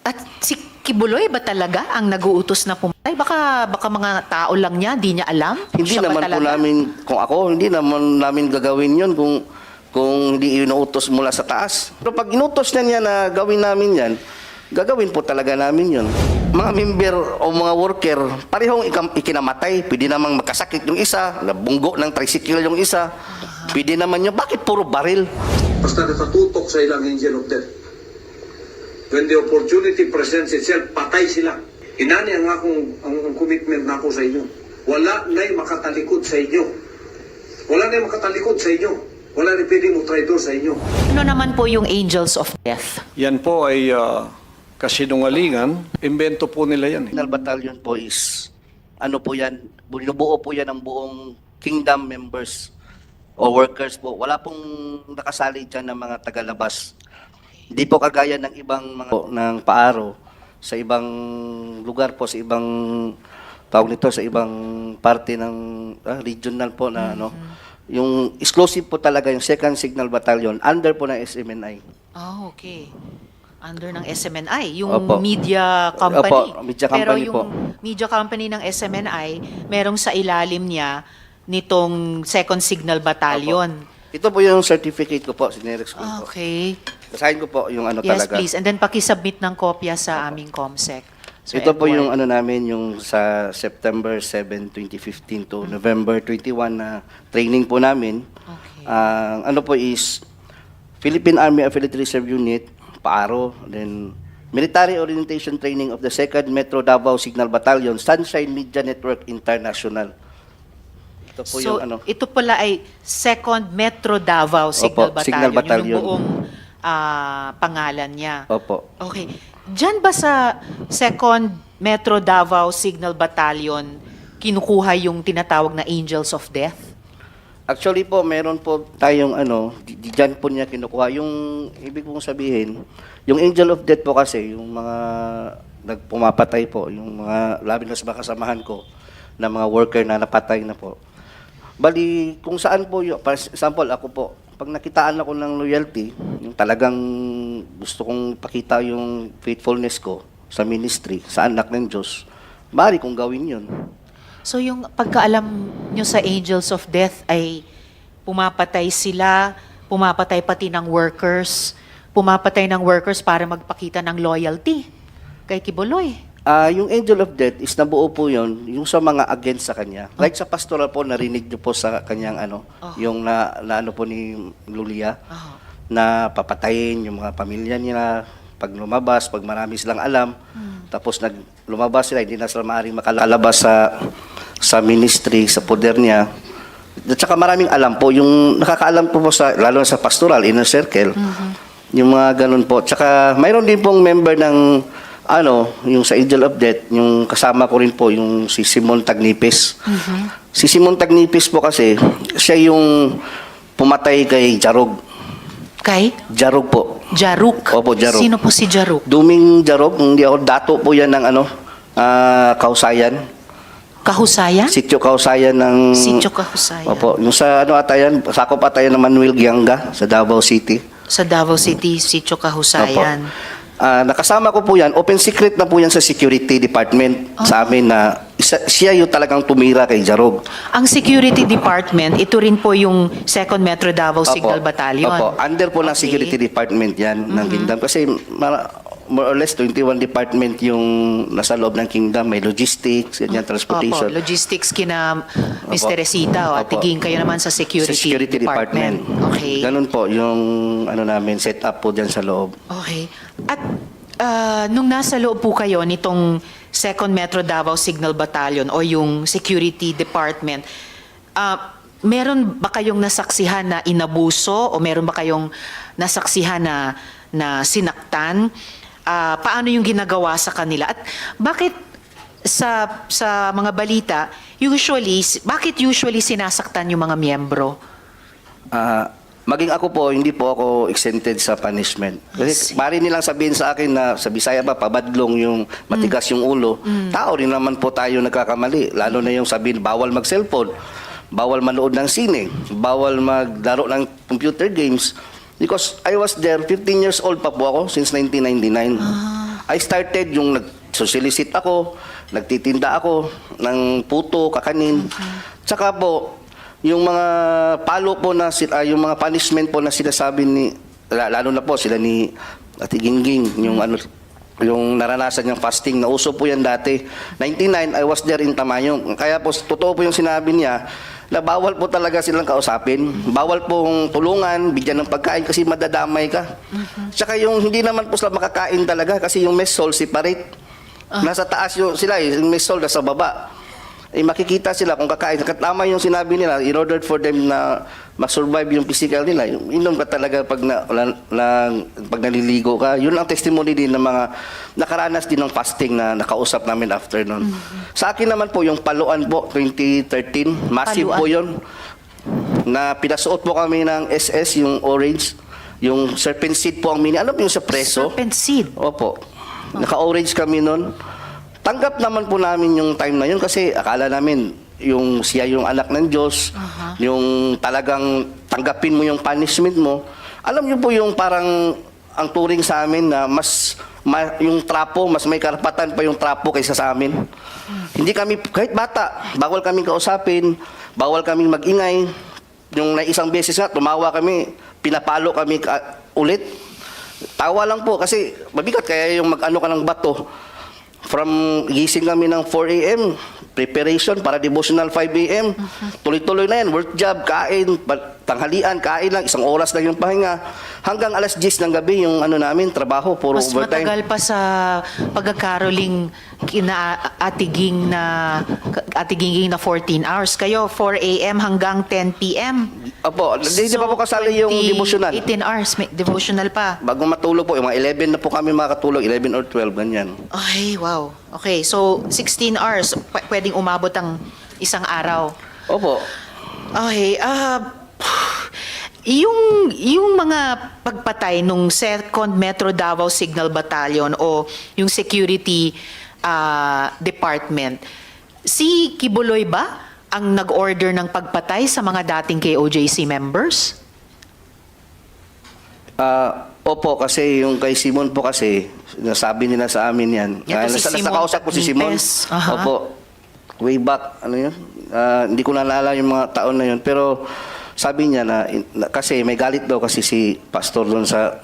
At si Kibuloy ba talaga ang nag-uutos na pumatay? Baka mga tao lang niya, di niya alam? Hindi Siya ba naman po talaga? namin, kung ako, hindi naman namin gagawin yun kung hindi inuutos mula sa taas. Pero pag inutos na niya na gawin namin yan, gagawin po talaga namin yun. Mga member o mga worker, parehong ikinamatay. Pwede namang magkasakit yung isa, nabunggo ng tricycle yung isa. Pwede naman yun. Bakit puro baril? Basta nakatutok sa ilang angel of death. When the opportunity presents itself, patay sila. Inani ang commitment na ako sa inyo. Wala na'y makatalikod sa inyo. Wala na'y makatalikod sa inyo. Wala na'y pwedeng mo traitor sa inyo. Ano naman po yung Angels of Death? Yan po ay kasinungalingan. Imbento po nila yan. Signal Battalion po is, ano po yan, binubuo po yan ng buong kingdom members o workers po. Wala pong nakasali dyan ng mga tagalabas. Hindi po kagaya ng ibang mga ng paaro sa ibang lugar po, sa ibang tawag nito, sa ibang parte ng regional po na ano. Yung exclusive po talaga yung 2nd Signal Battalion under po ng SMNI. Oh, okay. Under ng SMNI, yung Opo. media company. Opo, media Pero company yung po. media company ng SMNI, merong sa ilalim niya nitong 2nd Signal Battalion. Ito po yung certificate ko po, sinerex ko po. Okay. Basahin ko po yung ano Yes, talaga. please. And then pakisubmit ng kopya sa aming COMSEC. So, Ito po Edward. yung ano namin, yung sa September 7, 2015 to November 21 na training po namin. Okay. Ang ano po is Philippine Army Affiliate Reserve Unit, PARO, then Military Orientation Training of the 2nd Metro Davao Signal Battalion, Sunshine Media Network International. Ito po So, yung ano. ito pala ay 2nd Metro Davao Signal Opo, Battalion. Signal Battalion. Yung buong pangalan niya. Opo. Okay. Diyan ba sa 2nd Metro Davao Signal Battalion kinukuha yung tinatawag na Angels of Death? Actually po, meron po tayong ano, diyan po niya kinukuha. Yung ibig kong sabihin, yung Angel of Death po kasi, yung mga nagpumapatay po, yung mga labi na sa mga kasamahan ko, na mga worker na napatay na po. Bali, kung saan po, for example, ako po, pag nakitaan ako ng loyalty, yung talagang gusto kong pakita yung faithfulness ko sa ministry, sa anak ng Diyos, maaari kong gawin yun. So yung pagkaalam nyo sa Angels of Death ay pumapatay sila, pumapatay pati ng workers, pumapatay ng workers para magpakita ng loyalty kay Kibuloy. Yung Angel of Death is nabuo po yun, yung sa mga against sa kanya. Like sa pastoral po, narinig niyo po sa kanyang ano, yung na ano po ni Lulia, na papatayin yung mga pamilya nila, pag lumabas, pag marami silang alam, tapos lumabas sila, hindi na sila maaaring makalabas sa ministry, sa poder niya. At saka maraming alam po, yung nakakaalam po sa, lalo sa pastoral, inner circle, yung mga ganun po. Tsaka mayroon din pong member ng yung sa Angel of Death, yung kasama ko rin po, yung si Simon Tagnipis. Si Simon Tagnipis po kasi, siya yung pumatay kay Jarog. Kay Jarog po. Jaruk. Opo, Jaruk. Sino po si Jaruk? Duming Jarog, hindi ako, dato po yan ng Kausayan. Kahusayan? Sityo Kausayan ng... Sityo Kahusayan. Opo, yung sa atayan, sakop atayan ng Manuel Gianga sa Davao City. Sa Davao City, Sityo Kahusayan. Nakasama ko po yan, open secret na po yan sa security department sa amin na siya yung talagang tumira kay Jarog. Ang security department, ito rin po yung 2nd Metro Davao Signal Battalion. Opo, under po ng Okay. security department yan ng Kingdom. Kasi more or less 21 department yung nasa loob ng Kingdom. May logistics, ganyan, transportation. Opo, logistics kina Mr. Resita. At Opo. tiging kayo naman sa security, Sa security department. Okay. Ganun po yung namin set up po dyan sa loob. Okay. At nung nasa loob po kayo nitong 2nd Metro Davao Signal Battalion o yung security department, meron ba kayong nasaksihan na inabuso o meron ba kayong nasaksihan na sinaktan? Paano yung ginagawa sa kanila? At bakit sa mga balita, bakit usually sinasaktan yung mga miyembro? Maging ako po, hindi po ako exempted sa punishment. Kasi mari nilang sabihin sa akin na sa Bisaya ba, pabadlong yung matigas yung ulo. Tao rin naman po tayo nagkakamali. Lalo na yung sabihin, bawal mag-cellphone, bawal manood ng sine, bawal maglaro ng computer games. Because I was there, 15 years old pa po ako, since 1999. I started yung nag-solicit ako, nagtitinda ako ng puto, kakanin. Tsaka po, yung mga palo po na, yung mga punishment po na sinasabi ni, lalo na po sila ni Ate Gingging, yung ano, yung naranasan niyang fasting, nauso po yan dati. 99, I was there in Tamayong. Kaya po, totoo po yung sinabi niya, na bawal po talaga silang kausapin. Bawal pong tulungan, bigyan ng pagkain kasi madadamay ka. Tsaka yung hindi naman po sila makakain talaga kasi yung mess hall separate. Nasa taas yung sila, yung mess hall nasa baba. Makikita sila kung kakain. Tama yung sinabi nila, in order for them na mag-survive yung physical nila, inom ka talaga pag, pag naliligo ka. Yun ang testimony din ng mga nakaranas din ng fasting na nakausap namin after nun. Sa akin naman po, yung Paluan po, 2013, massive Paluan. po yun. Na pinasuot po kami ng SS, yung orange, yung serpent seed po ang mini. Ano po yung sa preso? Serpent seed. Opo. Naka-orange kami nun. Tanggap naman po namin yung time na yun kasi akala namin yung siya yung anak ng Diyos, yung talagang tanggapin mo yung punishment mo. Alam niyo po yung parang ang turing sa amin na yung trapo, mas may karapatan pa yung trapo kaysa sa amin. Hindi kami, kahit bata, bawal kaming kausapin, bawal kaming mag-ingay. Yung na isang beses nga, tumawa kami, pinapalo kami ulit. Tawa lang po kasi mabigat kaya yung mag-ano ka ng bato. From gising kami ng 4 a.m., preparation para devotional 5 a.m. Tuloy-tuloy na yan, work job, kain, tanghalian, kain lang, 1 oras lang yung pahinga. Hanggang alas 10 ng gabi yung ano namin, trabaho, puro Mas overtime. matagal pa sa pagkakaroling kina atiging na 14 hours. Kayo, 4 a.m. hanggang 10 p.m. Opo, hindi pa po kasali yung devotional. 18 hours, may devotional pa. Bago matulog po, yung mga 11 na po kami makatulog, 11 or 12, ganyan. Ay, wow. Okay, so 16 hours, pwedeng umabot ang isang araw. Opo. Okay, yung mga pagpatay nung 2nd Metro Davao Signal Battalion o yung security department, si Kibuloy ba ang nag-order ng pagpatay sa mga dating KOJC members? Opo, kasi yung kay Simon po kasi, nasabi nila sa amin yan. Yan po si Simon nakausap ko si Simon. Tagnipes. Aha. Opo. Way back, ano yun? Hindi ko naalala yung mga taon na yun. Pero sabi niya kasi may galit daw kasi si pastor doon sa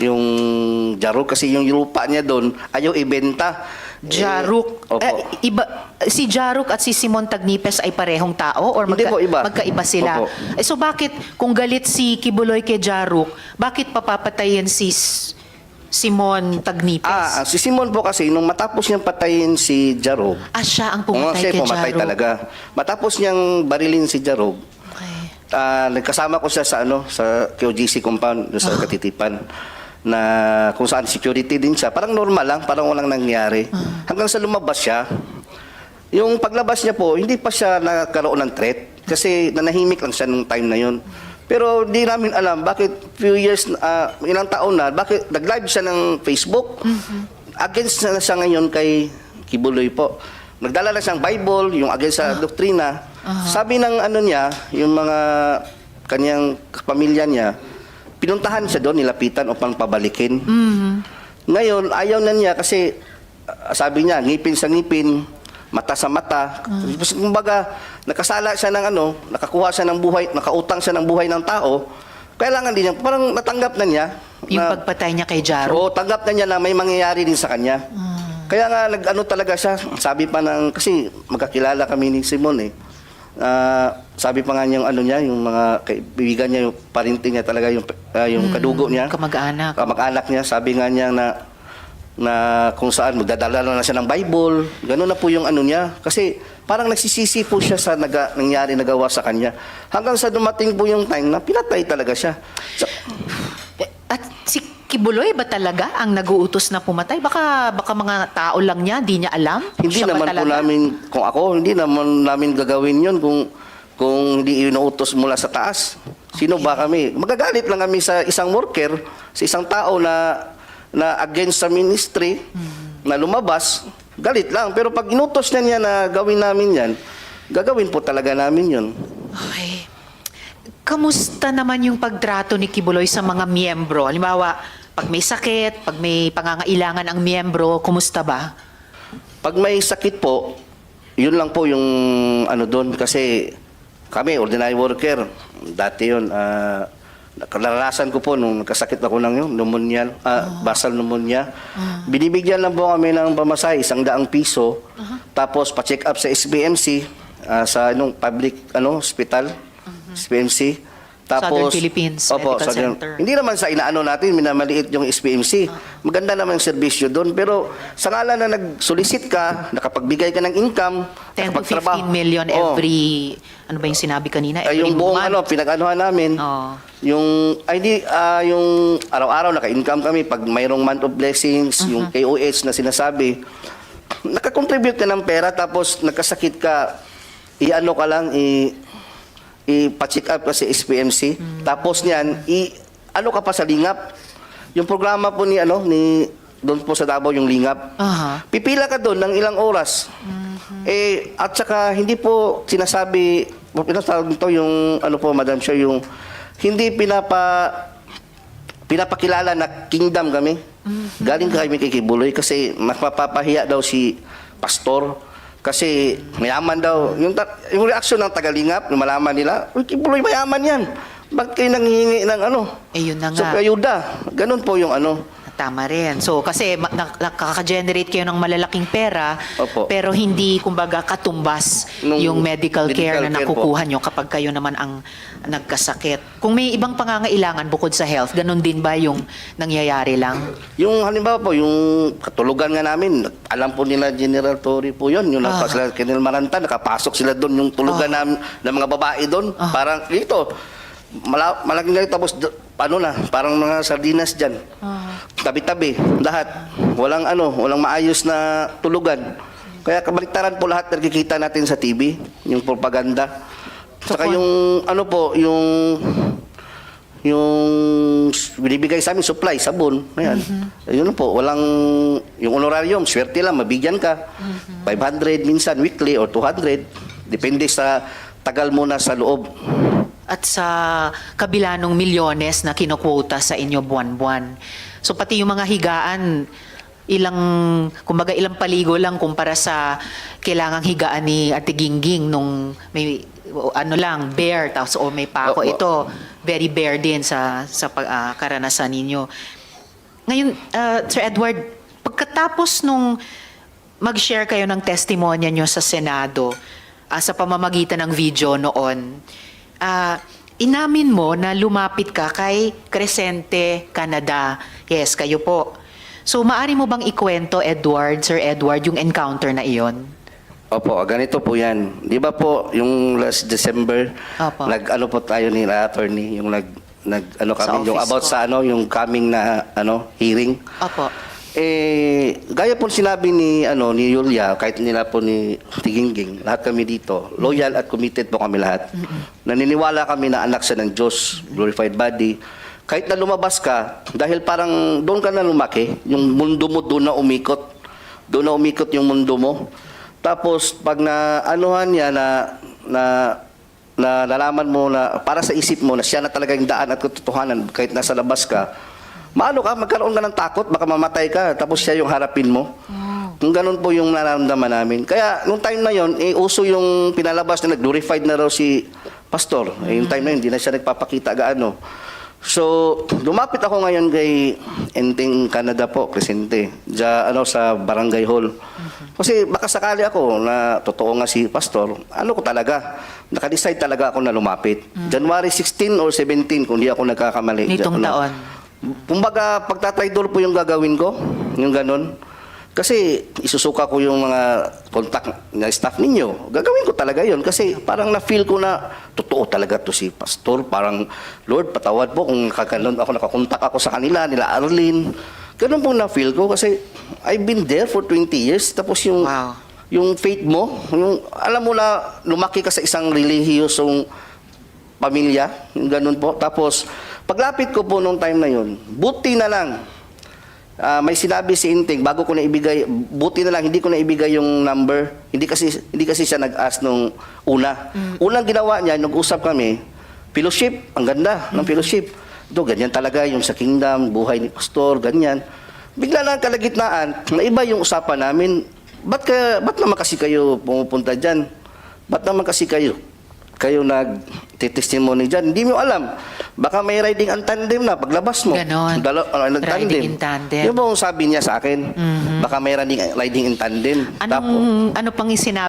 yung Jaruk kasi yung lupa niya doon ayaw ibenta. Jaruk. Opo. Si Jaruk at si Simon Tagnipes ay parehong tao or Hindi po, iba. magkaiba sila? Opo. So bakit kung galit si Kibuloy kay Jaruk, bakit papapatayin si Simon Tagnipes? Si Simon po kasi nung matapos niyang patayin si Jaruk, Siya ang pumatay siya kay pumatay Jaruk. talaga. Matapos niyang barilin si Jaruk, Okay. nagkasama ko siya sa KOGC compound doon sa Katitipan na kung saan security din siya. Parang normal lang, parang walang nangyari. Hanggang sa lumabas siya. Yung paglabas niya po, hindi pa siya nagkaroon ng threat kasi nanahimik lang siya nung time na yun. Pero di namin alam bakit few years, ilang taon na, bakit nag-live siya ng Facebook. Against na siya ngayon kay Kibuloy po. Nagdala na siyang Bible, yung against sa doktrina. Sabi ng niya, yung mga kanyang pamilya niya, pinuntahan siya doon, nilapitan upang pabalikin. Ngayon, ayaw na niya kasi sabi niya, ngipin sa ngipin, mata sa mata. Kumbaga, nakasala siya ng nakakuha siya ng buhay, nakautang siya ng buhay ng tao, kailangan din niya, parang natanggap na niya. Yung pagpatay niya kay Jaruk. Oo, tanggap na niya na may mangyayari din sa kanya. Kaya nga, talaga siya, sabi pa kasi magkakilala kami ni Simon sabi pa nga niyang niya, yung mga kaibigan niya, yung parinting niya talaga, yung kadugo niya. Kamag-anak. Kamag-anak niya, sabi nga niya na kung saan magdadala na siya ng Bible, gano'n na po yung niya. Kasi parang nagsisisi po siya sa nangyari, nagawa sa kanya. Hanggang sa dumating po yung time na pinatay talaga siya. At si Kibuloy ba talaga ang nag-uutos na pumatay? Baka mga tao lang niya, di niya alam? Hindi Siya ba naman po talaga? namin, kung ako, hindi naman namin gagawin yun kung hindi inuutos mula sa taas. Sino ba kami? Magagalit lang kami sa isang worker, sa isang tao na against sa ministry, na lumabas, galit lang. Pero pag inutos na niya na gawin namin yan, gagawin po talaga namin yun. Okay. Kamusta naman yung pagtrato ni Kibuloy sa mga miyembro? Halimbawa, Pag may sakit, pag may pangangailangan ang miyembro, kumusta ba? Pag may sakit po, yun lang po yung ano doon kasi kami, ordinary worker, dati yun, naranasan ko po nung nagkasakit ako ng yun, pneumonia, basal pneumonia. Binibigyan lang po kami ng pamasahe, 100 piso, tapos pa-check up sa SBMC, sa public hospital, SBMC. Southern Philippines Medical Center. Hindi naman sa inaano natin, minamaliit yung SPMC. Maganda naman yung serbisyo doon. Pero sa ngalan na nag-solicit ka, nakapagbigay ka ng income, 10 to 15 nakapagtrabaho. million Oo. every, ano ba yung sinabi kanina? Every Yung buong month. pinag-anuhan namin, Oo. yung araw-araw naka-income kami pag mayroong month of blessings, yung KOH na sinasabi, nakakontribute ka ng pera tapos nagkasakit ka, i-ano ka lang, ipa-check up ka sa SPMC. Tapos niyan, ano ka pa sa Lingap. Yung programa po ni doon po sa Davao yung Lingap. Aha. Pipila ka doon ng ilang oras. At saka hindi po sinasabi, pinatawag nito yung Madam Chair, yung hindi pinapakilala na kingdom kami. Galing kami kay Kibuloy kasi mapapahiya daw si pastor. Kasi mayaman daw. Yung reaksyon ng tagalingap, yung malaman nila, uy, Kibuloy, mayaman yan. Bakit kayo nanghihingi ng Yun na So, nga. ayuda. Ganun po yung Tama rin. So, kasi nakaka-generate kayo ng malalaking pera, Opo. pero hindi, kumbaga, katumbas Nung yung medical care na medical care nakukuha nyo kapag kayo naman ang nagkasakit. Kung may ibang pangangailangan bukod sa health, ganun din ba yung nangyayari lang? Yung halimbawa po, yung katulugan nga namin, alam po nila General Torre po yun. Yung nagpas sila Colonel Maranta, nakapasok sila doon yung tulugan ng mga babae doon. Parang dito, malaking lang tapos parang mga sardinas dyan. Tabi-tabi, lahat. Walang maayos na tulugan. Kaya kabaliktaran po lahat nakikita natin sa TV, yung propaganda. Saka yung binibigay sa amin supply, sabon. Ayan. Yun po, yung honorarium, swerte lang, mabigyan ka. 500 minsan weekly or 200. Depende sa tagal mo na sa loob. At sa kabila ng milyones na kinukwota sa inyo buwan-buwan. So pati yung mga higaan, ilang paligo lang kumpara sa kailangang higaan ni Ate Gingging nung may bare tapos may pako. Opo. Ito very bare din sa karanasan ninyo. Ngayon, Sir Edward, pagkatapos nung mag-share kayo ng testimonya nyo sa Senado sa pamamagitan ng video noon, inamin mo na lumapit ka kay Crescente Canada. Yes, kayo po. So, maari mo bang ikwento, Sir Edward, yung encounter na iyon? Opo, ganito po yan. Di ba po, yung last December, Opo. po tayo ni attorney, yung kami, yung office about ko. sa yung coming na hearing. Opo. Gaya po sinabi ni Yulia, kahit nila po ni Tiginging, lahat kami dito, loyal at committed po kami lahat. Naniniwala kami na anak siya ng Diyos, glorified body. Kahit na lumabas ka, dahil parang doon ka na lumaki, yung mundo mo doon na umikot. Doon na umikot yung mundo mo. Tapos pag naanuhan niya na nalaman mo na para sa isip mo na siya na talaga yung daan at katotohanan kahit nasa labas ka, magkaroon ka ng takot, baka mamatay ka, tapos siya yung harapin mo. Kung ganun po yung nararamdaman namin. Kaya, nung time na yon, uso yung pinalabas na glorified na raw si Pastor. Yung time na yun, hindi na siya nagpapakita gaano. So, lumapit ako ngayon kay Enteng Canada po, Crescente, sa Barangay Hall. Kasi baka sakali ako na totoo nga si Pastor, ko talaga, nakadecide talaga ako na lumapit. January 16 or 17, kung di ako nagkakamali. Nitong taon. Kumbaga, pagtatraidor po yung gagawin ko, yung ganun. Kasi isusuka ko yung mga contact na staff ninyo. Gagawin ko talaga yun kasi parang na-feel ko na totoo talaga to si Pastor. Parang, Lord, patawad po kung nakakontak ako sa kanila, nila Arlene. Ganun po na-feel ko kasi I've been there for 20 years. Tapos yung, Wow. yung faith mo, alam mo na lumaki ka sa isang relihiyosong pamilya, yung ganun po. Tapos, paglapit ko po nung time na yun, buti na lang, may sinabi si Inting, bago ko na ibigay, buti na lang, hindi ko na ibigay yung number. Hindi kasi siya nag-ask nung una. Unang ginawa niya, nag-usap kami, fellowship, ang ganda ng fellowship. do ganyan talaga yung sa kingdom, buhay ni pastor, ganyan. Bigla lang kalagitnaan, na iba yung usapan namin. Ba't naman kasi kayo pumupunta dyan? Ba't naman kasi kayo nag-testimony dyan? Hindi mo alam. Baka may riding ang tandem na paglabas mo. Ganon. Riding in tandem. Yung sabi niya sa akin, baka may riding in tandem. Ano pang isinabi